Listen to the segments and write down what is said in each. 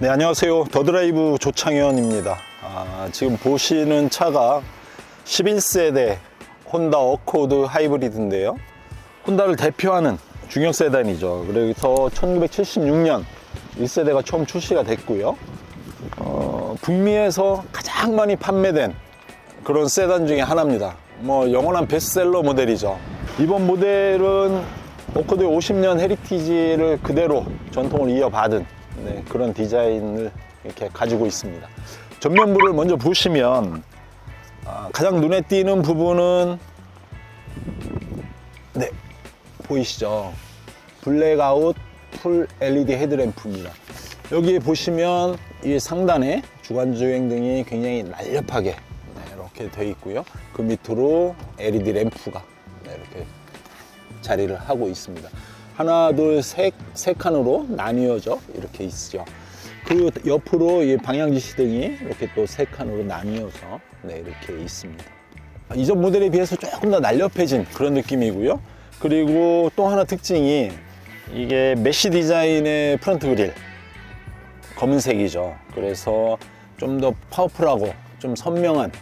네, 안녕하세요. 더드라이브 조창현입니다. 지금 보시는 차가 11세대 혼다 어코드 하이브리드인데요. 혼다를 대표하는 중형 세단이죠. 그래서 1976년 1세대가 처음 출시가 됐고요. 북미에서 가장 많이 판매된 그런 세단 중에 하나입니다. 영원한 베스트셀러 모델이죠. 이번 모델은 어코드의 50년 헤리티지를 그대로 전통을 이어받은 그런 디자인을 이렇게 가지고 있습니다. 전면부를 먼저 보시면 가장 눈에 띄는 부분은 보이시죠? 블랙아웃 풀 LED 헤드램프입니다. 여기 보시면 이 상단에 주간주행등이 굉장히 날렵하게 이렇게 되어 있고요. 그 밑으로 LED 램프가 이렇게 자리를 하고 있습니다. 하나, 둘, 세 칸으로 나뉘어져 이렇게 있죠. 그 옆으로 이 방향지시등이 이렇게 또 세 칸으로 나뉘어서 이렇게 있습니다. 이전 모델에 비해서 조금 더 날렵해진 그런 느낌이고요. 그리고 또 하나 특징이 이게 메쉬 디자인의 프론트 그릴, 검은색이죠. 그래서 좀 더 파워풀하고 좀 선명한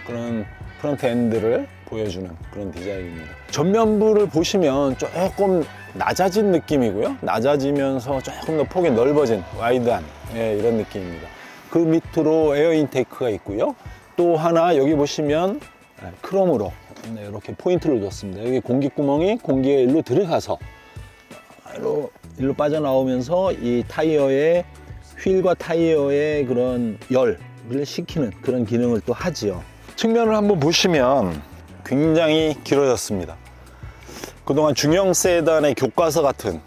그런 프론트 엔드를 보여주는 그런 디자인입니다. 전면부를 보시면 조금 낮아진 느낌이고요. 낮아지면서 조금 더 폭이 넓어진 와이드한 이런 느낌입니다. 그 밑으로 에어 인테이크가 있고요. 또 하나 여기 보시면 크롬으로 이렇게 포인트를 줬습니다. 여기 공기구멍이 공기가 일로 들어가서 일로 빠져나오면서 이 타이어의 휠과 타이어의 그런 열을 식히는 그런 기능을 또 하지요. 측면을 한번 보시면 굉장히 길어졌습니다. 그동안 중형 세단의 교과서 같은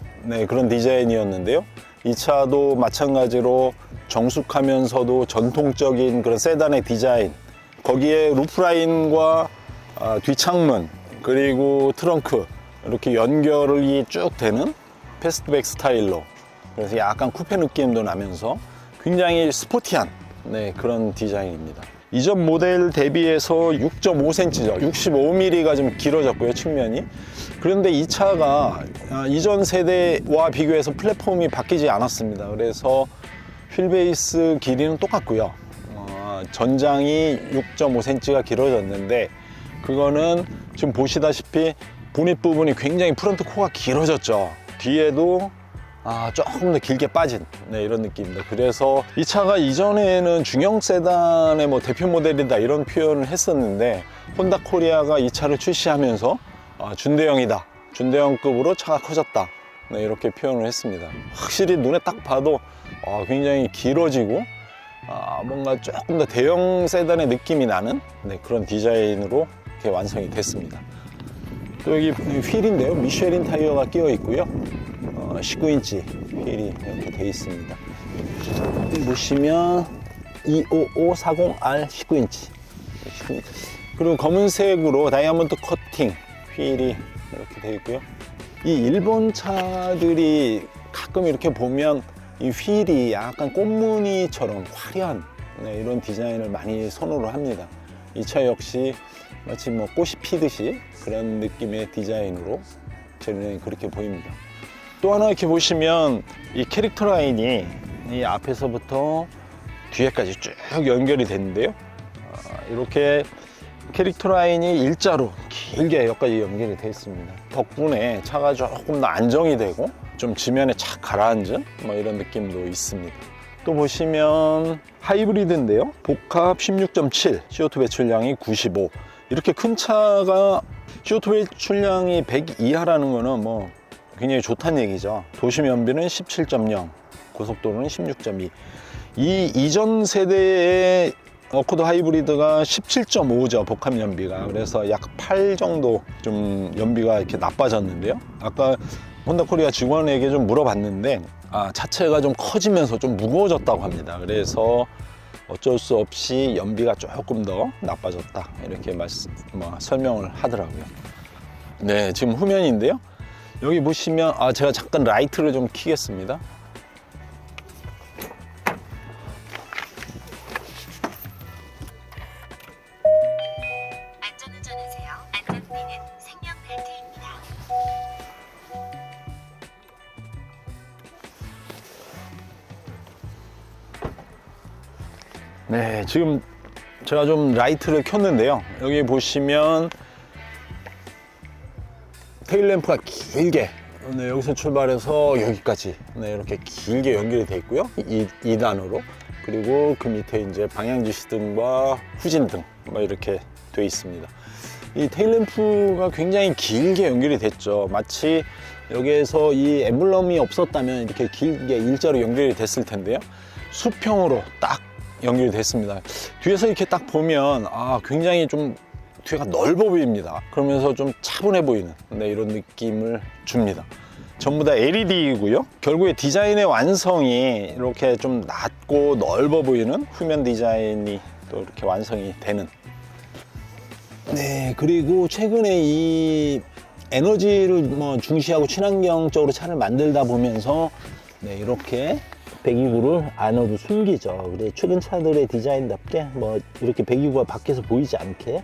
그런 디자인이었는데요. 이 차도 마찬가지로 정숙하면서도 전통적인 그런 세단의 디자인, 거기에 루프라인과 뒷창문 그리고 트렁크 이렇게 연결이 쭉 되는 패스트백 스타일로, 그래서 약간 쿠페 느낌도 나면서 굉장히 스포티한 그런 디자인입니다. 이전 모델 대비해서 6.5cm죠. 65mm가 좀 길어졌고요, 측면이. 그런데 이 차가 이전 세대와 비교해서 플랫폼이 바뀌지 않았습니다. 그래서 휠베이스 길이는 똑같고요. 전장이 6.5cm가 길어졌는데, 그거는 지금 보시다시피 보닛 부분이 굉장히 프론트 코가 길어졌죠. 뒤에도 조금 더 길게 빠진 이런 느낌입니다. 그래서 이 차가 이전에는 중형 세단의 대표 모델이다 이런 표현을 했었는데, 혼다 코리아가 이 차를 출시하면서 준대형이다, 준대형급으로 차가 커졌다 이렇게 표현을 했습니다. 확실히 눈에 딱 봐도 굉장히 길어지고 뭔가 조금 더 대형 세단의 느낌이 나는 그런 디자인으로 이렇게 완성이 됐습니다. 또 여기 휠인데요, 미쉐린 타이어가 끼어 있고요. 19인치 휠이 이렇게 되어 있습니다. 여기 보시면 25540R 19인치. 그리고 검은색으로 다이아몬드 커팅 휠이 이렇게 되어 있고요. 이 일본 차들이 가끔 이렇게 보면 이 휠이 약간 꽃무늬처럼 화려한 이런 디자인을 많이 선호를 합니다. 이 차 역시 마치 꽃이 피듯이 그런 느낌의 디자인으로 저는 그렇게 보입니다. 또 하나 이렇게 보시면 이 캐릭터 라인이 이 앞에서부터 뒤에까지 쭉 연결이 됐는데요. 이렇게 캐릭터 라인이 일자로 길게 여기까지 연결이 되어 있습니다. 덕분에 차가 조금 더 안정이 되고 좀 지면에 착 가라앉은 이런 느낌도 있습니다. 또 보시면 하이브리드인데요. 복합 16.7, CO2 배출량이 95. 이렇게 큰 차가 CO2 배출량이 100 이하라는 거는 굉장히 좋다는 얘기죠. 도심 연비는 17.0, 고속도로는 16.2. 이 이전 세대의 어코드 하이브리드가 17.5죠, 복합 연비가. 그래서 약 8 정도 좀 연비가 이렇게 나빠졌는데요. 아까 혼다 코리아 직원에게 좀 물어봤는데 차체가 좀 커지면서 좀 무거워졌다고 합니다. 그래서 어쩔 수 없이 연비가 조금 더 나빠졌다 이렇게 설명을 하더라고요. 네, 지금 후면인데요. 여기 보시면 제가 잠깐 라이트를 좀 켜겠습니다. 안전운전하세요. 안전띠는 생명벨트입니다. 네, 지금 제가 좀 라이트를 켰는데요. 여기 보시면 테일램프가 길게, 네, 여기서 출발해서 여기까지, 네, 이렇게 길게 연결이 되어 있고요. 2단으로. 그리고 그 밑에 이제 방향지시등과 후진등 이렇게 되어 있습니다. 이 테일램프가 굉장히 길게 연결이 됐죠. 마치 여기에서 이 엠블럼이 없었다면 이렇게 길게 일자로 연결이 됐을 텐데요. 수평으로 딱 연결이 됐습니다. 뒤에서 이렇게 딱 보면 굉장히 좀 뒤가 넓어 보입니다. 그러면서 좀 차분해 보이는, 네, 이런 느낌을 줍니다. 전부 다 LED이고요. 결국에 디자인의 완성이 이렇게 좀 낮고 넓어 보이는 후면 디자인이 또 이렇게 완성이 되는. 네, 그리고 최근에 이 에너지를 중시하고 친환경적으로 차를 만들다 보면서, 네, 이렇게 배기구를 안으로 숨기죠. 그래 최근 차들의 디자인답게 이렇게 배기구가 밖에서 보이지 않게,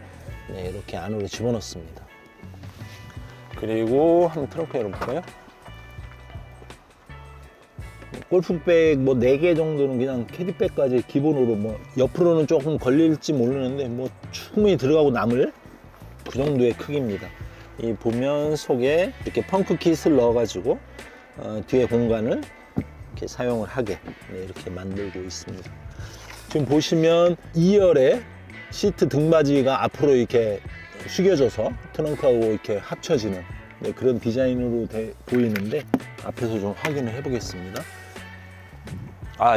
네, 이렇게 안으로 집어넣습니다. 그리고 한번 트렁크 열어볼까요? 골프백 4개 정도는 그냥 캐디백까지 기본으로 옆으로는 조금 걸릴지 모르는데 충분히 들어가고 남을 그 정도의 크기입니다. 이 보면 속에 이렇게 펑크 킷을 넣어가지고 뒤에 공간을 이렇게 사용을 하게, 네, 이렇게 만들고 있습니다. 지금 보시면 2열에 시트 등받이가 앞으로 이렇게 숙여져서 트렁크하고 이렇게 합쳐지는, 네, 그런 디자인으로 보이는데 앞에서 좀 확인을 해 보겠습니다.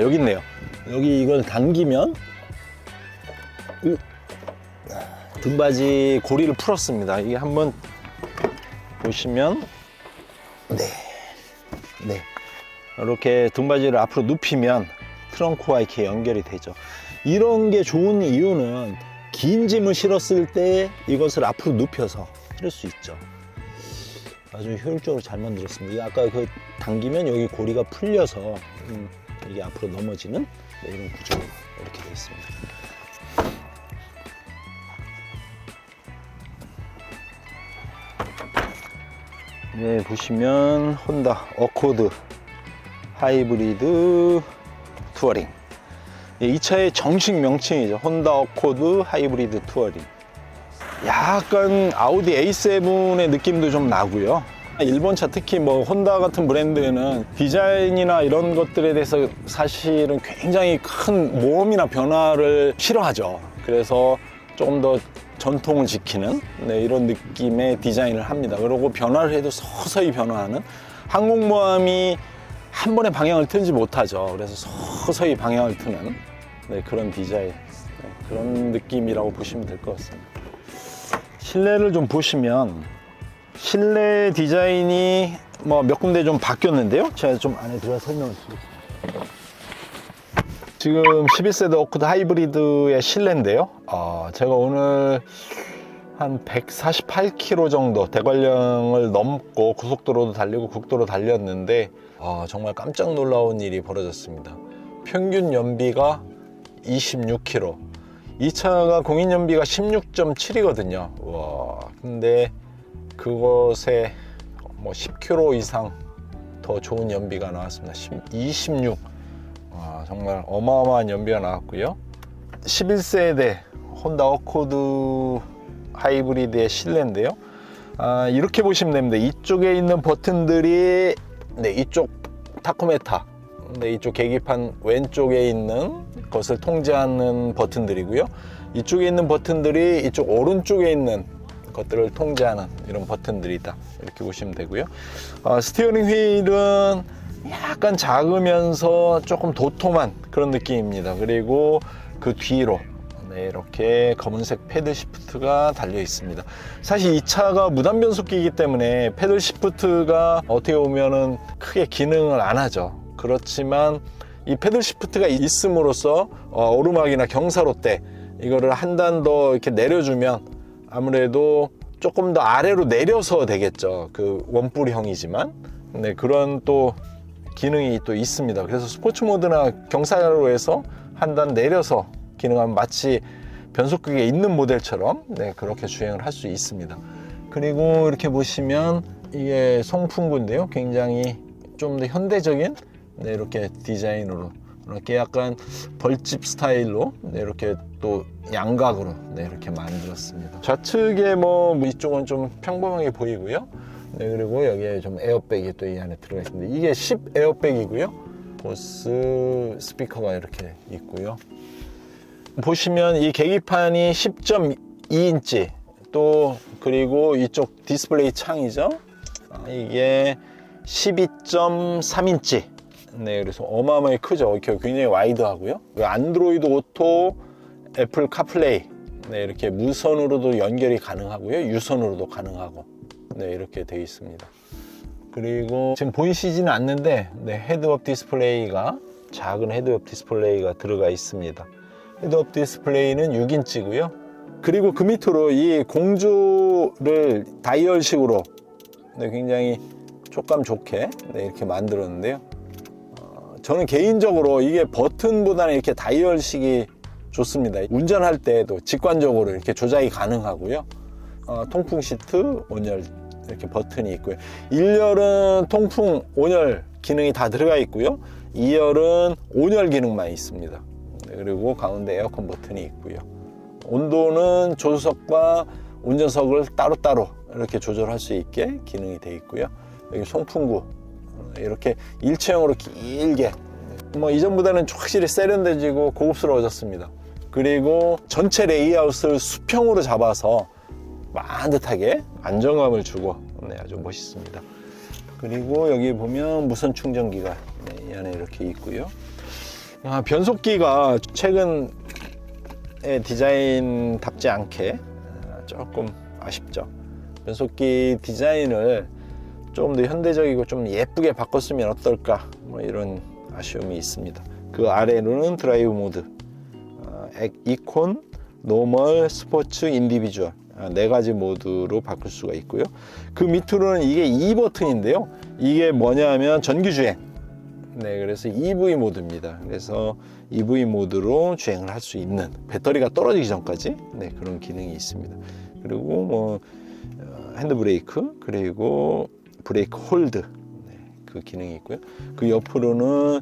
여기 있네요. 여기 이걸 당기면 등받이 고리를 풀었습니다. 이게 한번 보시면, 네, 이렇게 등받이를 앞으로 눕히면 트렁크와 이렇게 연결이 되죠. 이런 게 좋은 이유는 긴 짐을 실었을 때 이것을 앞으로 눕혀서 실을 수 있죠. 아주 효율적으로 잘 만들었습니다. 아까 당기면 여기 고리가 풀려서 이게 앞으로 넘어지는, 네, 이런 구조로 이렇게 되어 있습니다. 네, 보시면 혼다 어코드 하이브리드 투어링. 이 차의 정식 명칭이죠. 혼다 어코드 하이브리드 투어링. 약간 아우디 A7의 느낌도 좀 나고요. 일본 차, 특히 혼다 같은 브랜드는 디자인이나 이런 것들에 대해서 사실은 굉장히 큰 모험이나 변화를 싫어하죠. 그래서 조금 더 전통을 지키는, 네, 이런 느낌의 디자인을 합니다. 그리고 변화를 해도 서서히 변화하는, 항공모함이 한 번에 방향을 틀지 못하죠. 그래서 서서히 방향을 트는, 네, 그런 디자인, 네, 그런 느낌이라고 보시면 될 것 같습니다. 실내를 좀 보시면 실내 디자인이 몇 군데 좀 바뀌었는데요. 제가 좀 안에 들어가 설명을 드리겠습니다. 지금 11세대 어코드 하이브리드의 실내인데요. 제가 오늘 한 148km 정도 대관령을 넘고 고속도로도 달리고 국도로 달렸는데 정말 깜짝 놀라운 일이 벌어졌습니다. 평균 연비가 26km. 이 차가 공인 연비가 16.7이거든요. 와, 근데 그것에 10km 이상 더 좋은 연비가 나왔습니다. 26. 와, 정말 어마어마한 연비가 나왔고요. 11세대 혼다 어코드 하이브리드의 실내인데요. 이렇게 보시면 됩니다. 이쪽에 있는 버튼들이, 네, 이쪽 타코메타, 네, 이쪽 계기판 왼쪽에 있는 것을 통제하는 버튼들이고요. 이쪽에 있는 버튼들이 이쪽 오른쪽에 있는 것들을 통제하는 이런 버튼들이다, 이렇게 보시면 되고요. 스티어링 휠은 약간 작으면서 조금 도톰한 그런 느낌입니다. 그리고 그 뒤로, 네, 이렇게 검은색 패들 시프트가 달려 있습니다. 사실 이 차가 무단 변속기이기 때문에 패들 시프트가 어떻게 보면은 크게 기능을 안 하죠. 그렇지만 이 패들 시프트가 있음으로써 오르막이나 경사로 때 이거를 한 단 더 이렇게 내려주면 아무래도 조금 더 아래로 내려서 되겠죠. 그 원뿔형이지만, 네, 그런 또 기능이 또 있습니다. 그래서 스포츠 모드나 경사로 해서 한 단 내려서 기능하면 마치 변속기에 있는 모델처럼, 네, 그렇게 주행을 할 수 있습니다. 그리고 이렇게 보시면 이게 송풍구인데요. 굉장히 좀 더 현대적인, 네, 이렇게 디자인으로 이렇게 약간 벌집 스타일로 이렇게 또 양각으로 이렇게 만들었습니다. 좌측에 뭐 이쪽은 좀 평범하게 보이고요. 그리고 여기에 좀 에어백이 또 이 안에 들어가 있습니다. 이게 10 에어백이고요. 보스 스피커가 이렇게 있고요. 보시면 이 계기판이 10.2인치 또 그리고 이쪽 디스플레이 창이죠. 이게 12.3인치. 네, 그래서 어마어마하게 크죠. 이렇게 굉장히 와이드하고요. 안드로이드 오토, 애플 카플레이, 네, 이렇게 무선으로도 연결이 가능하고요. 유선으로도 가능하고, 네, 이렇게 되어 있습니다. 그리고 지금 보이시지는 않는데, 네, 헤드업 디스플레이가 작은 헤드업 디스플레이가 들어가 있습니다. 헤드업 디스플레이는 6인치고요. 그리고 그 밑으로 이 공조를 다이얼식으로 네, 굉장히 촉감 좋게 네, 이렇게 만들었는데요. 저는 개인적으로 이게 버튼보다는 이렇게 다이얼식이 좋습니다. 운전할 때도 직관적으로 이렇게 조작이 가능하고요. 통풍 시트, 온열 이렇게 버튼이 있고요. 1열은 통풍, 온열 기능이 다 들어가 있고요. 2열은 온열 기능만 있습니다. 네, 그리고 가운데 에어컨 버튼이 있고요. 온도는 조수석과 운전석을 따로따로 이렇게 조절할 수 있게 기능이 되어 있고요. 여기 송풍구 이렇게 일체형으로 길게 뭐 이전보다는 확실히 세련돼지고 고급스러워졌습니다. 그리고 전체 레이아웃을 수평으로 잡아서 반듯하게 안정감을 주고 네, 아주 멋있습니다. 그리고 여기 보면 무선 충전기가 네, 이 안에 이렇게 있고요. 변속기가 최근의 디자인답지 않게 조금 아쉽죠. 변속기 디자인을 좀 더 현대적이고 좀 예쁘게 바꿨으면 어떨까 뭐 이런 아쉬움이 있습니다. 그 아래로는 드라이브 모드, 이콘, 노멀, 스포츠, 인디비주얼 네 가지 모드로 바꿀 수가 있고요. 그 밑으로는 이게 E 버튼인데요. 이게 뭐냐면 전기주행. 네, 그래서 EV 모드입니다. 그래서 EV 모드로 주행을 할 수 있는 배터리가 떨어지기 전까지 네, 그런 기능이 있습니다. 그리고 뭐 핸드브레이크 그리고 브레이크 홀드 네, 그 기능이 있고요. 그 옆으로는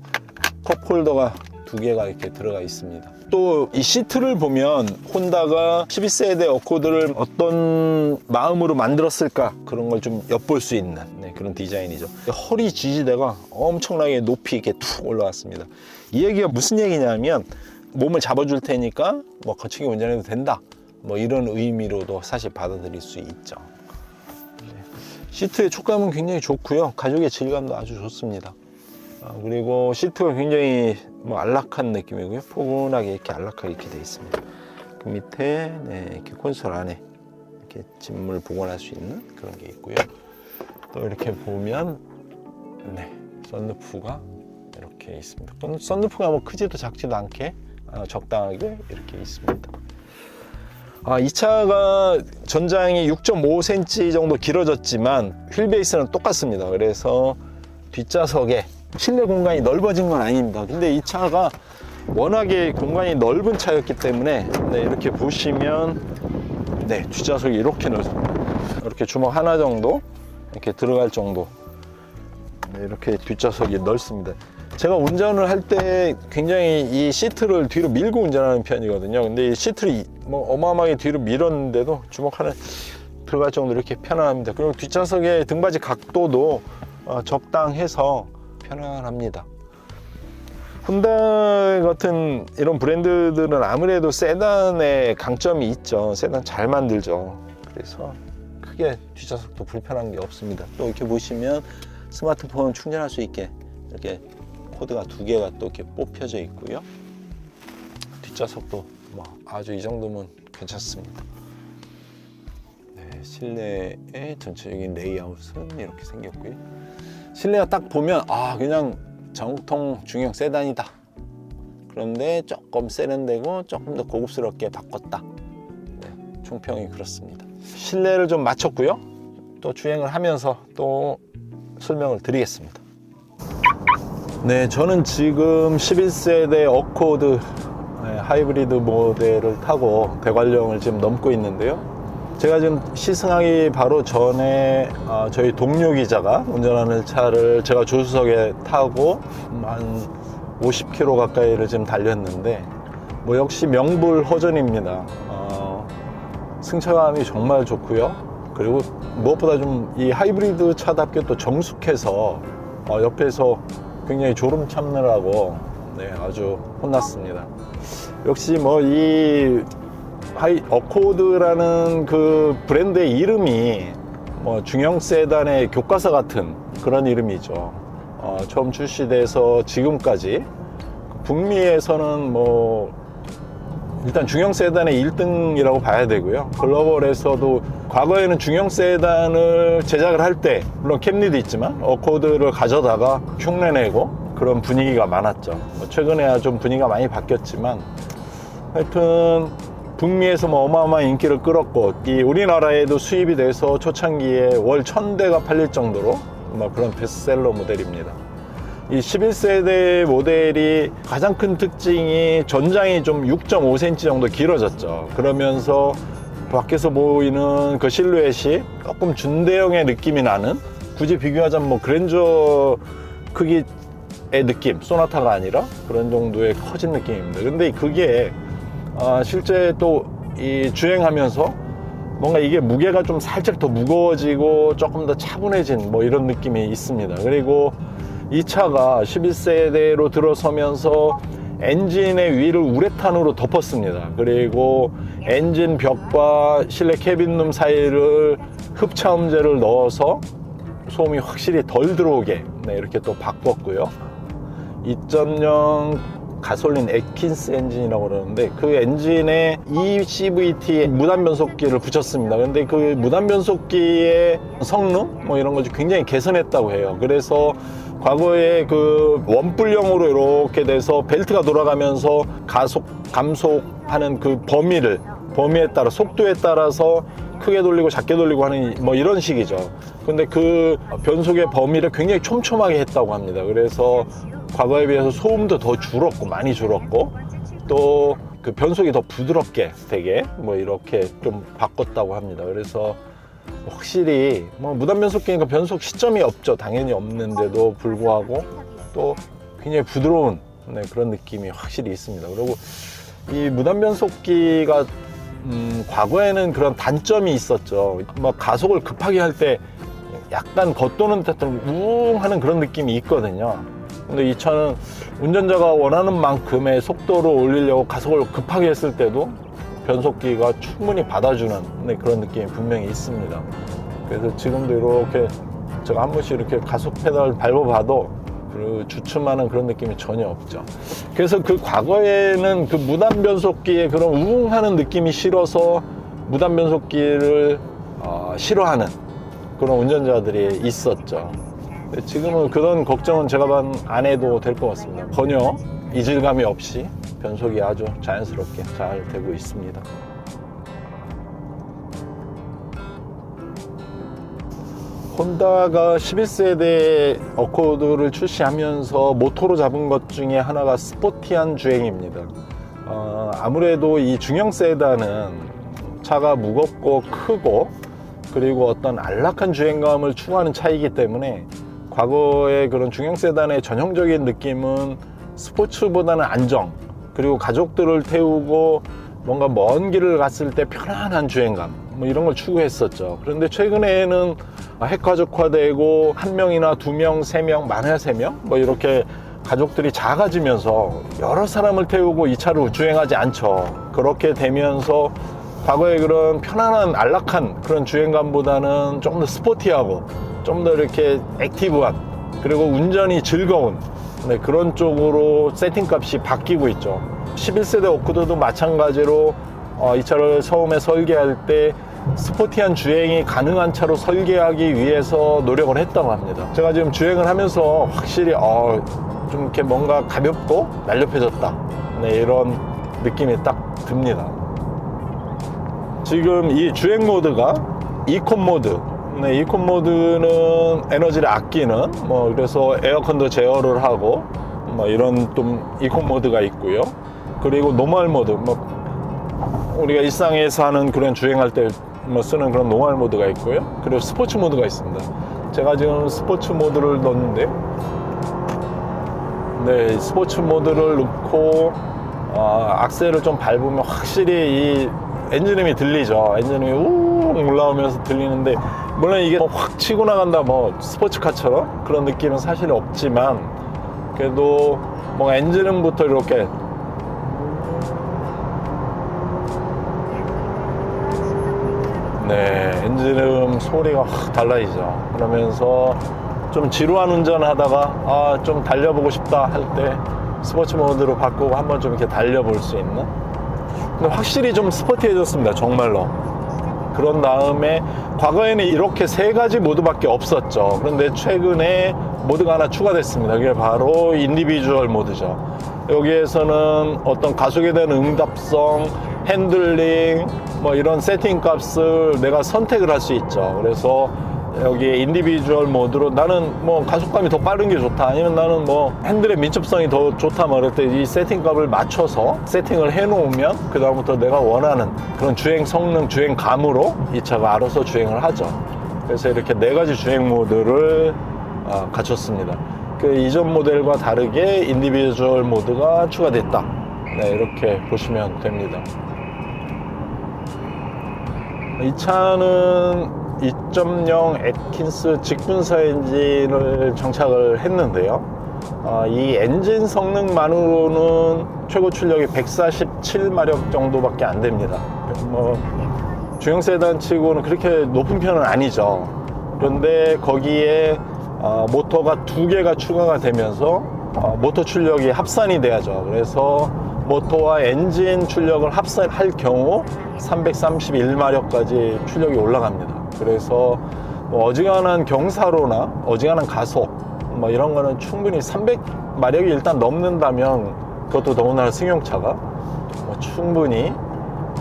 컵홀더가 2개가 이렇게 들어가 있습니다. 또 이 시트를 보면 혼다가 12세대 어코드를 어떤 마음으로 만들었을까 그런 걸 좀 엿볼 수 있는 네, 그런 디자인이죠. 허리 지지대가 엄청나게 높이 이렇게 툭 올라왔습니다. 이 얘기가 무슨 얘기냐면 몸을 잡아줄 테니까 뭐 거치게 운전해도 된다 뭐 이런 의미로도 사실 받아들일 수 있죠. 시트의 촉감은 굉장히 좋고요. 가죽의 질감도 아주 좋습니다. 그리고 시트가 굉장히 뭐 안락한 느낌이고요. 포근하게 이렇게 안락하게 이렇게 되어 있습니다. 그 밑에 네, 이렇게 콘솔 안에 이렇게 짐을 보관할 수 있는 그런 게 있고요. 또 이렇게 보면 네, 썬루프가 이렇게 있습니다. 썬루프가 뭐 크지도 작지도 않게 적당하게 이렇게 있습니다. 이 차가 전장이 6.5cm 정도 길어졌지만 휠베이스는 똑같습니다. 그래서 뒷좌석에 실내 공간이 넓어진 건 아닙니다. 근데 이 차가 워낙에 공간이 넓은 차였기 때문에 네, 이렇게 보시면 네, 뒷좌석이 이렇게 넓습니다. 이렇게 주먹 하나 정도 이렇게 들어갈 정도 네, 이렇게 뒷좌석이 넓습니다. 제가 운전을 할 때 굉장히 이 시트를 뒤로 밀고 운전하는 편이거든요. 근데 이 시트를 뭐 어마어마하게 뒤로 밀었는데도 주먹 하나 들어갈 정도로 이렇게 편안합니다. 그리고 뒷좌석의 등받이 각도도 적당해서 편안합니다. 혼다 같은 이런 브랜드들은 아무래도 세단의 강점이 있죠. 세단 잘 만들죠. 그래서 크게 뒷좌석도 불편한 게 없습니다. 또 이렇게 보시면 스마트폰 충전할 수 있게 이렇게 코드가 2개가 또 이렇게 뽑혀져 있고요. 뒷좌석도 뭐 아주 이 정도면 괜찮습니다. 네, 실내의 전체적인 레이아웃은 이렇게 생겼고요. 실내가 딱 보면 그냥 정통 중형 세단이다. 그런데 조금 세련되고 조금 더 고급스럽게 바꿨다. 네, 총평이 그렇습니다. 실내를 좀 마쳤고요. 또 주행을 하면서 또 설명을 드리겠습니다. 네, 저는 지금 11세대 어코드 하이브리드 모델을 타고 대관령을 지금 넘고 있는데요. 제가 지금 시승하기 바로 전에 저희 동료 기자가 운전하는 차를 제가 조수석에 타고 한 50km 가까이를 지금 달렸는데 뭐 역시 명불허전입니다. 승차감이 정말 좋고요. 그리고 무엇보다 좀 이 하이브리드 차답게 또 정숙해서 옆에서 굉장히 졸음 참느라고 아주 혼났습니다. 역시 뭐 이 어코드라는 그 브랜드의 이름이 뭐 중형 세단의 교과서 같은 그런 이름이죠. 처음 출시돼서 지금까지 북미에서는 뭐 일단 중형 세단의 1등이라고 봐야 되고요. 글로벌에서도 과거에는 중형 세단을 제작을 할 때 물론 캠리도 있지만 어코드를 가져다가 흉내내고 그런 분위기가 많았죠. 최근에야 좀 분위기가 많이 바뀌었지만 하여튼 북미에서 뭐 어마어마한 인기를 끌었고 이 우리나라에도 수입이 돼서 초창기에 월 1000대가 팔릴 정도로 뭐 그런 베스트셀러 모델입니다. 이 11세대 모델이 가장 큰 특징이 전장이 좀 6.5cm 정도 길어졌죠. 그러면서 밖에서 보이는 그 실루엣이 조금 준대형의 느낌이 나는, 굳이 비교하자면 뭐 그랜저 크기의 느낌, 소나타가 아니라 그런 정도의 커진 느낌입니다. 근데 그게 실제 또 이 주행하면서 뭔가 이게 무게가 좀 살짝 더 무거워지고 조금 더 차분해진 뭐 이런 느낌이 있습니다. 그리고 이 차가 11세대로 들어서면서 엔진의 위를 우레탄으로 덮었습니다. 그리고 엔진 벽과 실내 캐빈룸 사이를 흡차음제를 넣어서 소음이 확실히 덜 들어오게 이렇게 또 바꿨고요. 2.0 가솔린 애킨스 엔진이라고 그러는데 그 엔진에 ECVT 무단 변속기를 붙였습니다. 근데 그 무단 변속기의 성능 뭐 이런 것을 굉장히 개선했다고 해요. 그래서 과거에 그 원뿔형으로 이렇게 돼서 벨트가 돌아가면서 가속 감속하는 그 범위에 따라 속도에 따라서 크게 돌리고 작게 돌리고 하는 뭐 이런 식이죠. 근데 그 변속의 범위를 굉장히 촘촘하게 했다고 합니다. 그래서 과거에 비해서 소음도 더 줄었고 많이 줄었고 또 그 변속이 더 부드럽게 되게 뭐 이렇게 좀 바꿨다고 합니다. 그래서 확실히 뭐 무단 변속기니까 변속 시점이 없죠. 당연히 없는데도 불구하고 또 굉장히 부드러운 그런 느낌이 확실히 있습니다. 그리고 이 무단 변속기가 과거에는 그런 단점이 있었죠. 뭐 가속을 급하게 할 때 약간 겉도는 듯한 우웅 하는 그런 느낌이 있거든요. 근데 이 차는 운전자가 원하는 만큼의 속도를 올리려고 가속을 급하게 했을 때도 변속기가 충분히 받아주는 그런 느낌이 분명히 있습니다. 그래서 지금도 이렇게 제가 한 번씩 이렇게 가속 페달을 밟아봐도 그 주춤하는 그런 느낌이 전혀 없죠. 그래서 그 과거에는 그 무단 변속기에 그런 우웅하는 느낌이 싫어서 무단 변속기를 싫어하는 그런 운전자들이 있었죠. 근데 지금은 그런 걱정은 제가 안 해도 될 것 같습니다. 전혀 이질감이 없이 변속이 아주 자연스럽게 잘 되고 있습니다. 혼다가 11세대 어코드를 출시하면서 모토로 잡은 것 중에 하나가 스포티한 주행입니다. 아무래도 이 중형 세단은 차가 무겁고 크고 그리고 어떤 안락한 주행감을 추구하는 차이기 때문에 과거의 그런 중형 세단의 전형적인 느낌은 스포츠보다는 안정, 그리고 가족들을 태우고 뭔가 먼 길을 갔을 때 편안한 주행감 뭐 이런 걸 추구했었죠. 그런데 최근에는 핵가족화되고 한 명이나 두 명, 세 명, 많아야 세 명 뭐 이렇게 가족들이 작아지면서 여러 사람을 태우고 이 차를 주행하지 않죠. 그렇게 되면서 과거의 그런 편안한 안락한 그런 주행감보다는 좀 더 스포티하고 좀 더 이렇게 액티브한 그리고 운전이 즐거운 그런 쪽으로 세팅값이 바뀌고 있죠. 11세대 어코드도 마찬가지로 이 차를 처음에 설계할 때 스포티한 주행이 가능한 차로 설계하기 위해서 노력을 했다고 합니다. 제가 지금 주행을 하면서 확실히 좀 이렇게 뭔가 가볍고 날렵해졌다 이런 느낌이 딱 듭니다. 지금 이 주행 모드가 이콘 모드, 이콘 모드는 에너지를 아끼는 뭐 그래서 에어컨도 제어를 하고 뭐 이런 좀 이콘 모드가 있고요. 그리고 노멀 모드, 뭐 우리가 일상에서 하는 그런 주행할 때 뭐 쓰는 그런 노멀 모드가 있고요. 그리고 스포츠 모드가 있습니다. 제가 지금 스포츠 모드를 넣었는데 네, 스포츠 모드를 넣고 악셀을 좀 밟으면 확실히 이 엔진음이 들리죠. 엔진음이 우 올라오면서 들리는데, 물론 이게 확 치고 나간다 뭐 스포츠카처럼 그런 느낌은 사실 없지만, 그래도 뭐 엔진음부터 이렇게 네, 엔진음 소리가 확 달라지죠. 그러면서 좀 지루한 운전을 하다가 좀 달려보고 싶다 할 때 스포츠 모드로 바꾸고 한번 좀 이렇게 달려볼 수 있는. 근데 확실히 좀 스포티해졌습니다, 정말로. 그런 다음에 과거에는 이렇게 세 가지 모드밖에 없었죠. 그런데 최근에 모드가 하나 추가됐습니다. 그게 바로 인디비주얼 모드죠. 여기에서는 어떤 가속에 대한 응답성, 핸들링, 뭐 이런 세팅 값을 내가 선택을 할 수 있죠. 그래서 여기에 인디비주얼 모드로 나는 뭐 가속감이 더 빠른 게 좋다, 아니면 나는 뭐 핸들의 민첩성이 더 좋다, 뭐 이럴 때 이 세팅 값을 맞춰서 세팅을 해 놓으면 그 다음부터 내가 원하는 그런 주행 성능, 주행감으로 이 차가 알아서 주행을 하죠. 그래서 이렇게 네 가지 주행 모드를 갖췄습니다. 그 이전 모델과 다르게 인디비주얼 모드가 추가됐다. 네, 이렇게 보시면 됩니다. 이 차는 2.0 애킨스 직분사 엔진을 정착을 했는데요. 이 엔진 성능만으로는 최고 출력이 147마력 정도밖에 안 됩니다. 뭐 중형 세단 치고는 그렇게 높은 편은 아니죠. 그런데 거기에 모터가 두 개가 추가가 되면서 모터 출력이 합산이 돼야죠. 그래서 모터와 엔진 출력을 합산할 경우 331마력까지 출력이 올라갑니다. 그래서 뭐 어지간한 경사로나 어지간한 가속 뭐 이런 거는 충분히 300마력이 일단 넘는다면, 그것도 더군다나 승용차가 뭐 충분히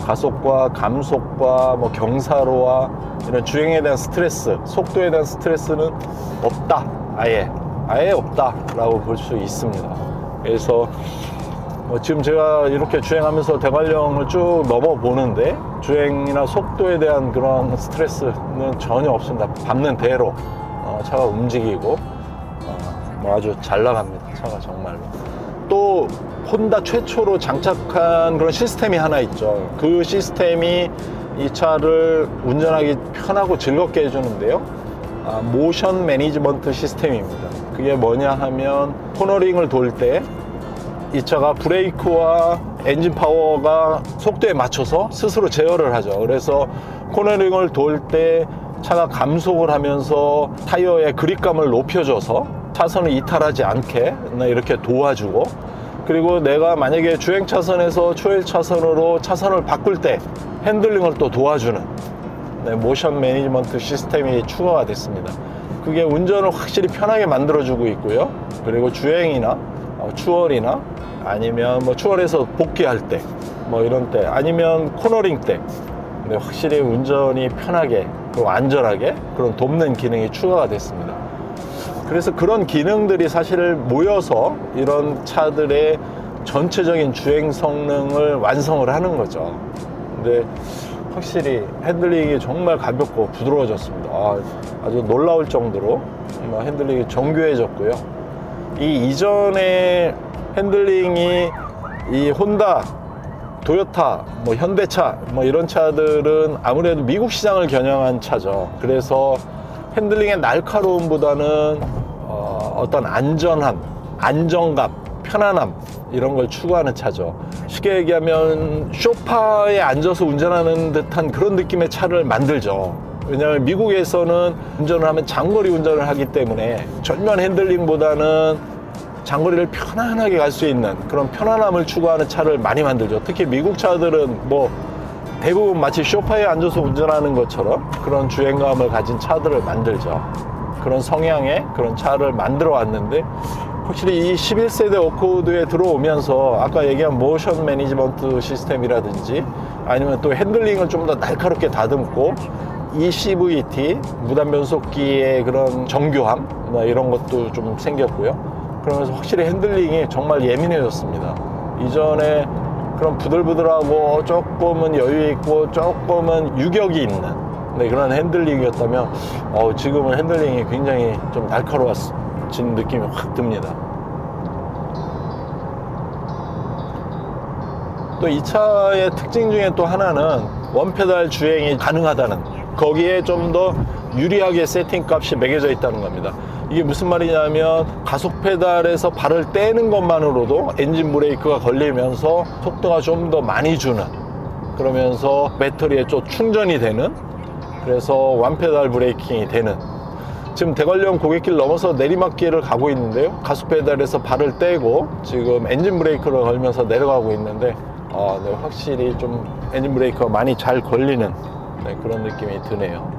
가속과 감속과 뭐 경사로와 이런 주행에 대한 스트레스, 속도에 대한 스트레스는 없다. 아예 없다라고 볼 수 있습니다. 그래서 뭐 지금 제가 이렇게 주행하면서 대관령을 쭉 넘어보는데 주행이나 속도에 대한 그런 스트레스는 전혀 없습니다. 밟는 대로 차가 움직이고 뭐 아주 잘 나갑니다, 차가 정말로. 또 혼다 최초로 장착한 그런 시스템이 하나 있죠. 그 시스템이 이 차를 운전하기 편하고 즐겁게 해주는데요. 모션 매니지먼트 시스템입니다. 그게 뭐냐 하면 코너링을 돌 때 이 차가 브레이크와 엔진 파워가 속도에 맞춰서 스스로 제어를 하죠. 그래서 코너링을 돌 때 차가 감속을 하면서 타이어의 그립감을 높여줘서 차선을 이탈하지 않게 이렇게 도와주고, 그리고 내가 만약에 주행 차선에서 초일 차선으로 차선을 바꿀 때 핸들링을 또 도와주는 모션 매니지먼트 시스템이 추가가 됐습니다. 그게 운전을 확실히 편하게 만들어주고 있고요. 그리고 주행이나 추월이나 아니면 뭐 추월해서 복귀할 때 뭐 이런 때, 아니면 코너링 때 확실히 운전이 편하게 그리고 안전하게 그런 돕는 기능이 추가가 됐습니다. 그래서 그런 기능들이 사실 모여서 이런 차들의 전체적인 주행 성능을 완성을 하는 거죠. 근데 확실히 핸들링이 정말 가볍고 부드러워졌습니다. 아주 놀라울 정도로 핸들링이 정교해졌고요. 이 이전에 핸들링이 이 혼다, 도요타, 뭐 현대차, 뭐 이런 차들은 아무래도 미국 시장을 겨냥한 차죠. 그래서 핸들링의 날카로움보다는 어떤 안전함, 안정감, 편안함 이런 걸 추구하는 차죠. 쉽게 얘기하면 소파에 앉아서 운전하는 듯한 그런 느낌의 차를 만들죠. 왜냐하면 미국에서는 운전을 하면 장거리 운전을 하기 때문에 전면 핸들링보다는 장거리를 편안하게 갈 수 있는 그런 편안함을 추구하는 차를 많이 만들죠. 특히 미국 차들은 뭐 대부분 마치 소파에 앉아서 운전하는 것처럼 그런 주행감을 가진 차들을 만들죠. 그런 성향의 그런 차를 만들어 왔는데, 확실히 이 11세대 어코드에 들어오면서 아까 얘기한 모션 매니지먼트 시스템이라든지 아니면 또 핸들링을 좀 더 날카롭게 다듬고 ECVT, 무단 변속기의 그런 정교함 이런 것도 좀 생겼고요. 그러면서 확실히 핸들링이 정말 예민해졌습니다. 이전에 그런 부들부들하고 조금은 여유 있고 조금은 유격이 있는 그런 핸들링이었다면 지금은 핸들링이 굉장히 좀 날카로워진 느낌이 확 듭니다. 또 이 차의 특징 중에 또 하나는 원페달 주행이 가능하다는, 거기에 좀 더 유리하게 세팅 값이 매겨져 있다는 겁니다. 이게 무슨 말이냐면 가속 페달에서 발을 떼는 것만으로도 엔진 브레이크가 걸리면서 속도가 좀 더 많이 주는, 그러면서 배터리에 좀 충전이 되는, 그래서 완페달 브레이킹이 되는, 지금 대관령 고갯길 넘어서 내리막길을 가고 있는데요, 가속 페달에서 발을 떼고 지금 엔진 브레이크를 걸면서 내려가고 있는데 네, 확실히 좀 엔진 브레이크가 많이 잘 걸리는, 네, 그런 느낌이 드네요.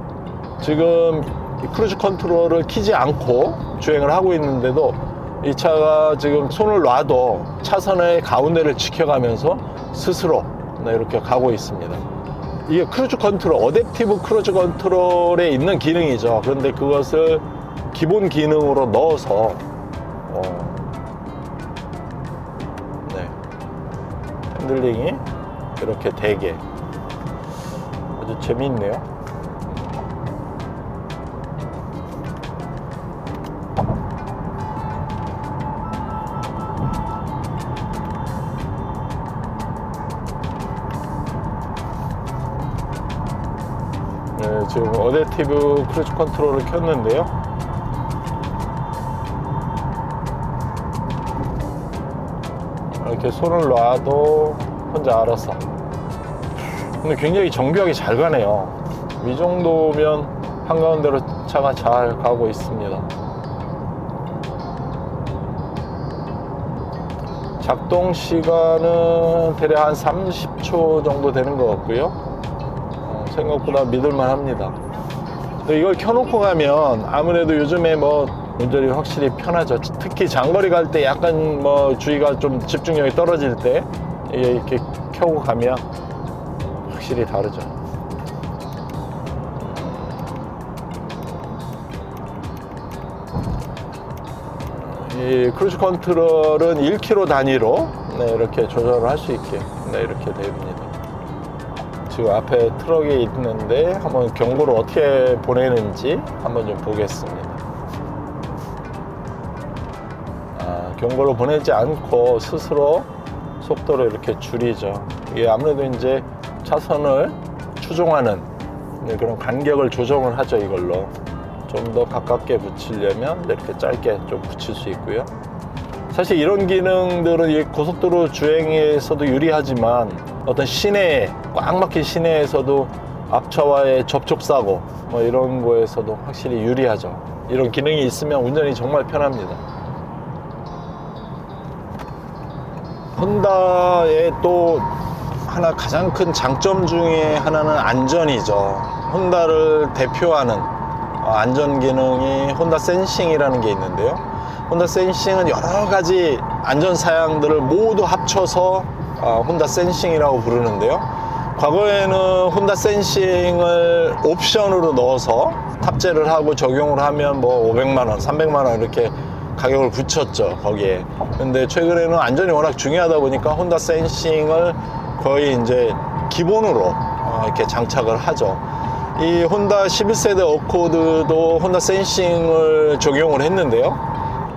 지금 크루즈 컨트롤을 키지 않고 주행을 하고 있는데도 이 차가 지금 손을 놔도 차선의 가운데를 지켜가면서 스스로, 네, 이렇게 가고 있습니다. 이게 크루즈 컨트롤, 어댑티브 크루즈 컨트롤에 있는 기능이죠. 그런데 그것을 기본 기능으로 넣어서 네, 핸들링이 이렇게 되게 아주 재미있네요. 네, 지금 어댑티브 크루즈 컨트롤을 켰는데요. 이렇게 손을 놔도 혼자 알아서. 근데 굉장히 정교하게 잘 가네요. 이 정도면 한가운데로 차가 잘 가고 있습니다. 작동 시간은 대략 한 30초 정도 되는 것 같고요. 생각보다 믿을만 합니다. 이걸 켜놓고 가면 아무래도 요즘에 뭐 운전이 확실히 편하죠. 특히 장거리 갈 때 약간 뭐 주의가 좀 집중력이 떨어질 때 이렇게 켜고 가면 확실히 다르죠. 이 크루즈 컨트롤은 1km 단위로, 네, 이렇게 조절을 할 수 있게, 네, 이렇게 됩니다. 지금 앞에 트럭이 있는데 한번 경고를 어떻게 보내는지 한번 좀 보겠습니다. 경고를 보내지 않고 스스로 속도를 이렇게 줄이죠. 이게 아무래도 이제 차선을 추종하는, 네, 그런 간격을 조정을 하죠. 이걸로 좀 더 가깝게 붙이려면 이렇게 짧게 좀 붙일 수 있고요. 사실 이런 기능들은 이 고속도로 주행에서도 유리하지만 어떤 시내, 꽉 막힌 시내에서도 앞차와의 접촉사고 뭐 이런 거에서도 확실히 유리하죠. 이런 기능이 있으면 운전이 정말 편합니다. 혼다의 또 하나 가장 큰 장점 중에 하나는 안전이죠. 혼다를 대표하는 안전 기능이 혼다 센싱이라는 게 있는데요. 혼다 센싱은 여러 가지 안전 사양들을 모두 합쳐서 혼다 센싱이라고 부르는데요. 과거에는 혼다 센싱을 옵션으로 넣어서 탑재를 하고 적용을 하면 뭐 500만원, 300만원 이렇게 가격을 붙였죠, 거기에. 근데 최근에는 안전이 워낙 중요하다 보니까 혼다 센싱을 거의 이제 기본으로 이렇게 장착을 하죠. 이 혼다 11세대 어코드도 혼다 센싱을 적용을 했는데요.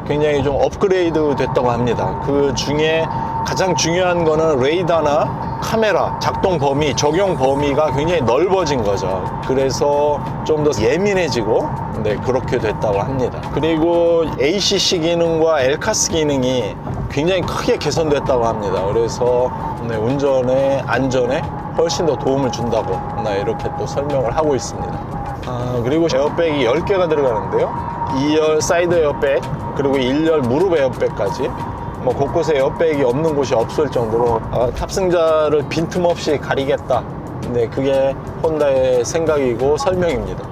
굉장히 좀 업그레이드 됐다고 합니다. 그 중에 가장 중요한 거는 레이더나 카메라 작동 범위, 적용 범위가 굉장히 넓어진 거죠. 그래서 좀 더 예민해지고, 네, 그렇게 됐다고 합니다. 그리고 ACC 기능과 엘카스 기능이 굉장히 크게 개선됐다고 합니다. 그래서 네, 운전의 안전에 훨씬 더 도움을 준다고, 네, 이렇게 또 설명을 하고 있습니다. 그리고 에어백이 10개가 들어가는데요. 2열 사이드 에어백, 그리고 1열 무릎 에어백까지 뭐 곳곳에 에어백이 없는 곳이 없을 정도로 탑승자를 빈틈없이 가리겠다. 네, 그게 혼다의 생각이고 설명입니다.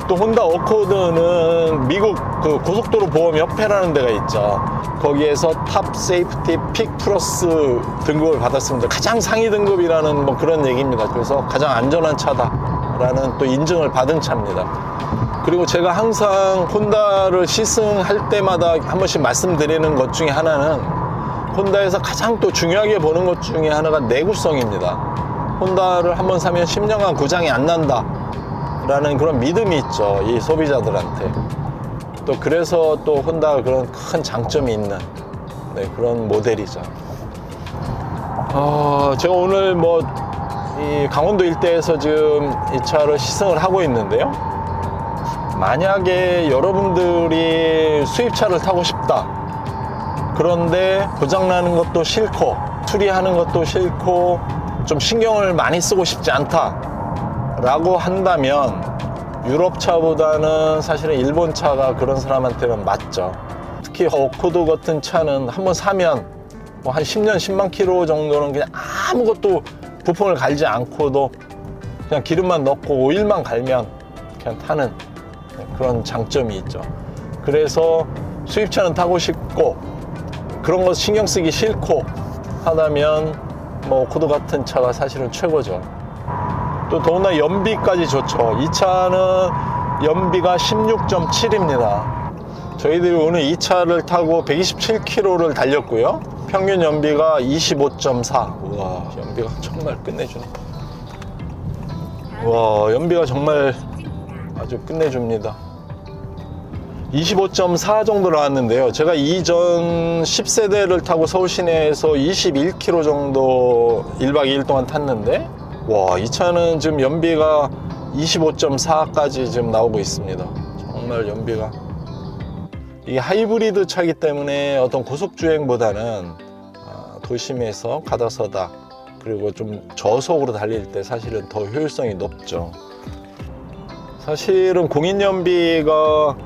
또 혼다 어코드는 미국 그 고속도로 보험 협회라는 데가 있죠. 거기에서 탑 세이프티 픽 플러스 등급을 받았습니다. 가장 상위 등급이라는 뭐 그런 얘기입니다. 그래서 가장 안전한 차다라는 또 인증을 받은 차입니다. 그리고 제가 항상 혼다를 시승할 때마다 한 번씩 말씀드리는 것 중에 하나는 혼다에서 가장 또 중요하게 보는 것 중에 하나가 내구성입니다. 혼다를 한번 사면 10년간 고장이 안 난다 라는 그런 믿음이 있죠, 이 소비자들한테. 또 그래서 또 혼다가 그런 큰 장점이 있는, 네, 그런 모델이죠. 제가 오늘 이 강원도 일대에서 지금 이 차를 시승을 하고 있는데요. 만약에 여러분들이 수입차를 타고 싶다. 그런데 고장나는 것도 싫고, 수리하는 것도 싫고, 좀 신경을 많이 쓰고 싶지 않다. 라고 한다면, 유럽차보다는 사실은 일본차가 그런 사람한테는 맞죠. 특히 어코드 같은 차는 한번 사면 한 10년, 10만 킬로 정도는 그냥 아무것도 부품을 갈지 않고도 그냥 기름만 넣고 오일만 갈면 그냥 타는 그런 장점이 있죠. 그래서 수입차는 타고 싶고 그런 거 신경 쓰기 싫고 하다면 어코드 같은 차가 사실은 최고죠. 또 더구나 연비까지 좋죠. 이 차는 연비가 16.7입니다. 저희들이 오늘 이 차를 타고 127km를 달렸고요. 평균 연비가 25.4. 우와, 연비가 정말 끝내주네. 와, 연비가 정말 아주 끝내줍니다. 25.4 정도 나왔는데요. 제가 이전 10세대를 타고 서울 시내에서 21km 정도 1박 2일 동안 탔는데, 와, 이 차는 지금 연비가 25.4까지 지금 나오고 있습니다. 정말 연비가. 이게 하이브리드 차이기 때문에 어떤 고속주행보다는 도심에서 가다서다 그리고 좀 저속으로 달릴 때 사실은 더 효율성이 높죠. 사실은 공인연비가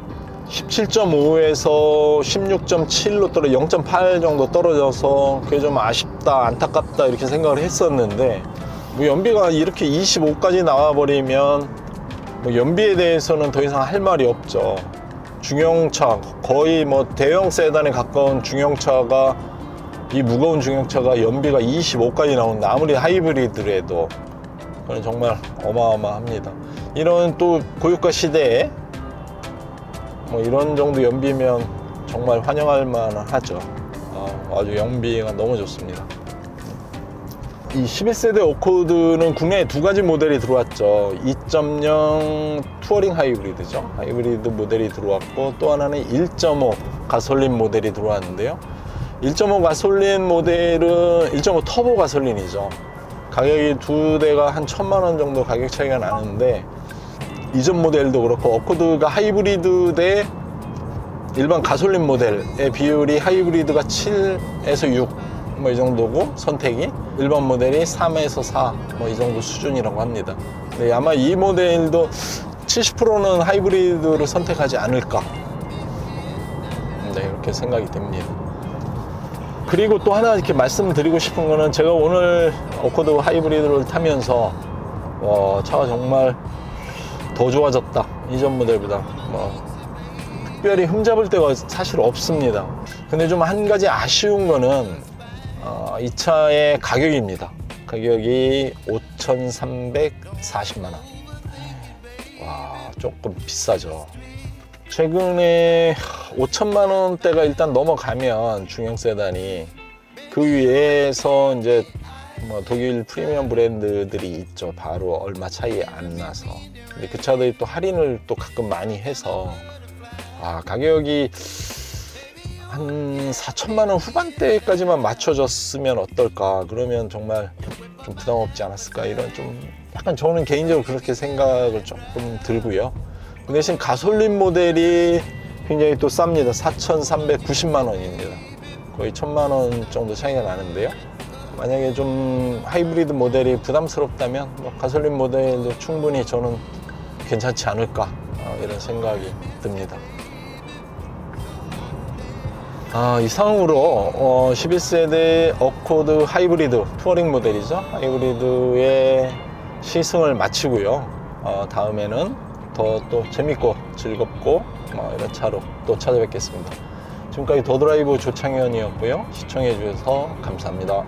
17.5에서 16.7로 떨어 0.8 정도 떨어져서 그게 좀 아쉽다, 안타깝다 이렇게 생각을 했었는데, 연비가 이렇게 25까지 나와버리면 연비에 대해서는 더 이상 할 말이 없죠. 중형차, 거의 대형 세단에 가까운 중형차가, 이 무거운 중형차가 연비가 25까지 나온다. 아무리 하이브리드라도 그건 정말 어마어마합니다. 이런 또 고유가 시대에 이런 정도 연비면 정말 환영할 만하죠. 아주 연비가 너무 좋습니다. 이 11세대 어코드는 국내에 두 가지 모델이 들어왔죠. 2.0 투어링 하이브리드죠. 하이브리드 모델이 들어왔고, 또 하나는 1.5 가솔린 모델이 들어왔는데요. 1.5 가솔린 모델은 1.5 터보 가솔린이죠. 가격이 두 대가 한 1,000만 원 정도 가격 차이가 나는데, 이전 모델도 그렇고 어코드가 하이브리드 대 일반 가솔린 모델의 비율이 하이브리드가 7에서 6 이 정도고, 선택이 일반 모델이 3에서 4 이 정도 수준이라고 합니다. 네, 아마 이 모델도 70%는 하이브리드를 선택하지 않을까, 네, 이렇게 생각이 됩니다. 그리고 또 하나 이렇게 말씀드리고 싶은 거는, 제가 오늘 어코드 하이브리드를 타면서 차가 정말 더 좋아졌다, 이전 모델보다. 특별히 흠잡을 데가 사실 없습니다. 근데 좀 한 가지 아쉬운 거는 이 차의 가격입니다. 가격이 5,340만 원. 와, 조금 비싸죠. 최근에 5천만 원대가 일단 넘어가면 중형 세단이, 그 위에서 이제 독일 프리미엄 브랜드들이 있죠. 바로 얼마 차이 안 나서. 근데 그 차들이 또 할인을 또 가끔 많이 해서 가격이 한 4천만 원 후반대까지만 맞춰졌으면 어떨까. 그러면 정말 좀 부담 없지 않았을까. 이런 좀 약간 저는 개인적으로 그렇게 생각을 조금 들고요. 그 대신 가솔린 모델이 굉장히 또 쌉니다. 4,390만 원입니다. 거의 1,000만 원 정도 차이가 나는데요. 만약에 좀 하이브리드 모델이 부담스럽다면 가솔린 모델도 충분히 저는 괜찮지 않을까, 이런 생각이 듭니다. 이상으로 11세대 어코드 하이브리드 투어링 모델이죠. 하이브리드의 시승을 마치고요. 다음에는 더 또 재밌고 즐겁고 이런 차로 또 찾아뵙겠습니다. 지금까지 더드라이브 조창현이었고요. 시청해 주셔서 감사합니다.